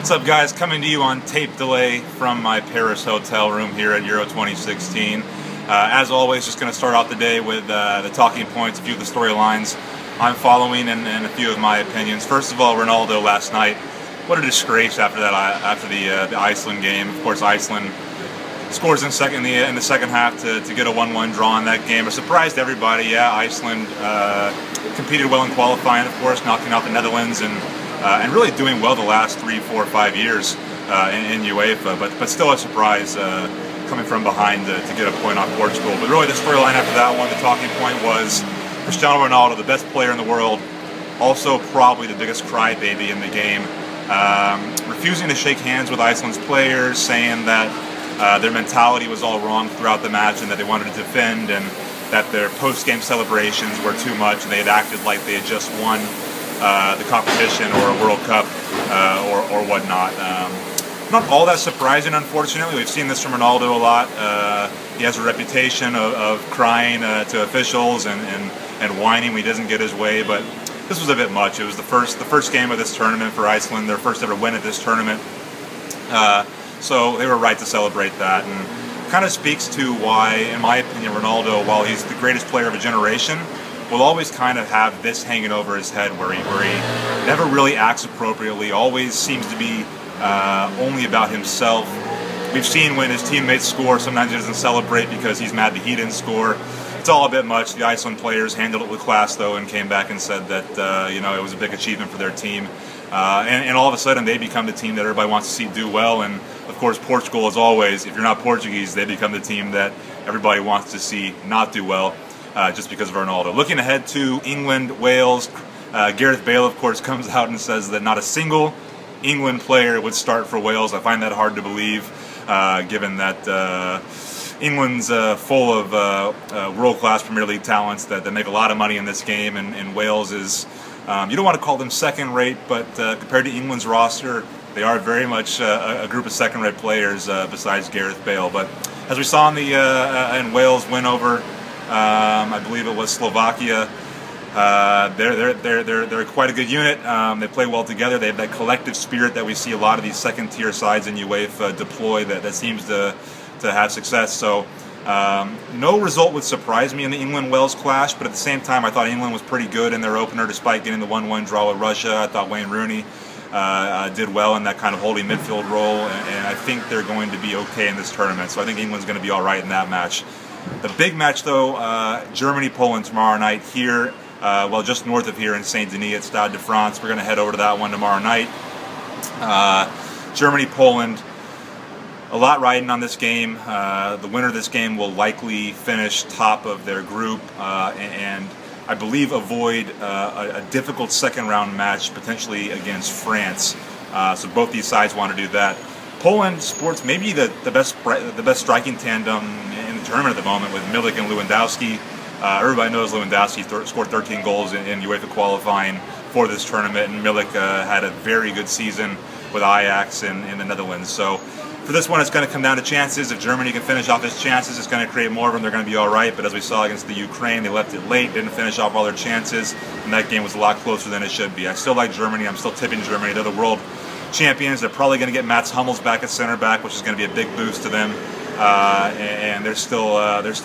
What's up, guys? Coming to you on tape delay from my Paris hotel room here at Euro 2016. As always, just going to start off the day with the talking points, a few of the storylines I'm following, and a few of my opinions. First of all, Ronaldo last night. What a disgrace after that, after the Iceland game. Of course, Iceland scores in the second half to get a 1-1 draw in that game. It surprised everybody. Yeah, Iceland competed well in qualifying, of course, knocking out the Netherlands and really doing well the last 3, 4, 5 years in UEFA. But still a surprise coming from behind to get a point off Portugal. But really, the storyline after that one, the talking point was Cristiano Ronaldo, the best player in the world, also probably the biggest crybaby in the game, refusing to shake hands with Iceland's players, saying that their mentality was all wrong throughout the match and that they wanted to defend, and that their post-game celebrations were too much and they had acted like they had just won the competition or a World Cup or whatnot. Not all that surprising, unfortunately. We've seen this from Ronaldo a lot. He has a reputation of crying to officials and whining when he doesn't get his way, but this was a bit much. It was the first game of this tournament for Iceland, their first ever win at this tournament. So they were right to celebrate that, and kind of speaks to why, in my opinion, Ronaldo, while he's the greatest player of a generation, will always kind of have this hanging over his head, where he never really acts appropriately, always seems to be only about himself. We've seen when his teammates score, sometimes he doesn't celebrate because he's mad that he didn't score. It's all a bit much. The Iceland players handled it with class, though, and came back and said that it was a big achievement for their team. And all of a sudden, they become the team that everybody wants to see do well. And of course, Portugal, as always, if you're not Portuguese, they become the team that everybody wants to see not do well, just because of Ronaldo. Looking ahead to England, Wales, Gareth Bale, of course, comes out and says that not a single England player would start for Wales. I find that hard to believe, given that England's full of world-class Premier League talents that make a lot of money in this game, and Wales is, you don't want to call them second-rate, but compared to England's roster, they are very much a group of second-rate players besides Gareth Bale. But as we saw in Wales win over, I believe it was Slovakia, they're quite a good unit. They play well together. They have that collective spirit that we see a lot of these second-tier sides in UEFA deploy that seems to have success. So no result would surprise me in the England-Wales clash, but at the same time, I thought England was pretty good in their opener despite getting the 1-1 draw with Russia. I thought Wayne Rooney did well in that kind of holding midfield role, and I think they're going to be okay in this tournament. So I think England's going to be all right in that match. The big match, though, Germany-Poland tomorrow night here, just north of here in Saint-Denis at Stade de France. We're going to head over to that one tomorrow night. Germany-Poland, a lot riding on this game. The winner of this game will likely finish top of their group and I believe avoid a difficult second-round match, potentially against France. So both these sides want to do that. Poland sports maybe the best striking tandem in the tournament at the moment with Milik and Lewandowski. Everybody knows Lewandowski scored 13 goals in UEFA qualifying for this tournament, and Milik had a very good season with Ajax in the Netherlands. So for this one, it's going to come down to chances. If Germany can finish off its chances, it's going to create more of them. They're going to be all right. But as we saw against the Ukraine, they left it late, didn't finish off all their chances, and that game was a lot closer than it should be. I still like Germany. I'm still tipping Germany. They're the world champions. They're probably going to get Mats Hummels back at center back, which is going to be a big boost to them. And they're still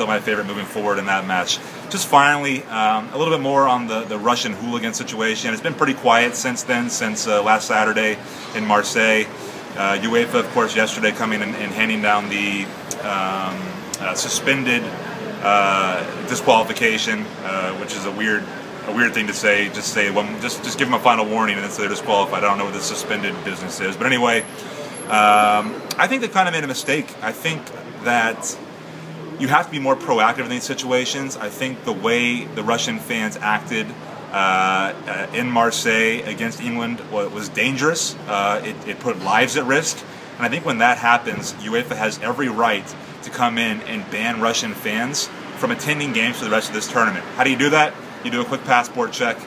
my favorite moving forward in that match. Just finally, a little bit more on the Russian hooligan situation. It's been pretty quiet since then, since last Saturday in Marseille. UEFA, of course, yesterday coming and handing down the suspended disqualification, which is a weird thing to say. Just give them a final warning and then say they're disqualified. I don't know what the suspended business is, but anyway, I think they kind of made a mistake. I think that you have to be more proactive in these situations. I think the way the Russian fans acted in Marseille against England was dangerous. It put lives at risk, and I think when that happens, UEFA has every right to come in and ban Russian fans from attending games for the rest of this tournament. How do you do that? You do a quick passport check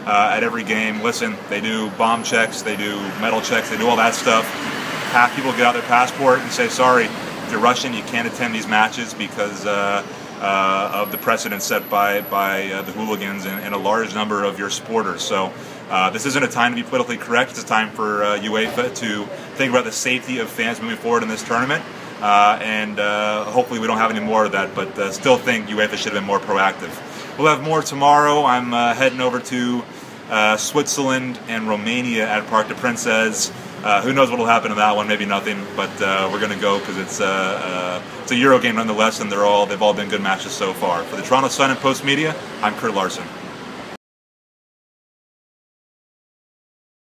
at every game. Listen, they do bomb checks, they do metal checks, they do all that stuff. Half people get out their passport and say, sorry, if you're Russian, you can't attend these matches because of the precedent set by the hooligans and a large number of your supporters. So this isn't a time to be politically correct. It's a time for UEFA to think about the safety of fans moving forward in this tournament. And hopefully we don't have any more of that, but still think UEFA should have been more proactive. We'll have more tomorrow. I'm heading over to Switzerland and Romania at Parc des Princes. Who knows what will happen in that one? Maybe nothing, but we're going to go because it's a Euro game nonetheless, and they've all been good matches so far. For the Toronto Sun and Post Media, I'm Kurt Larson.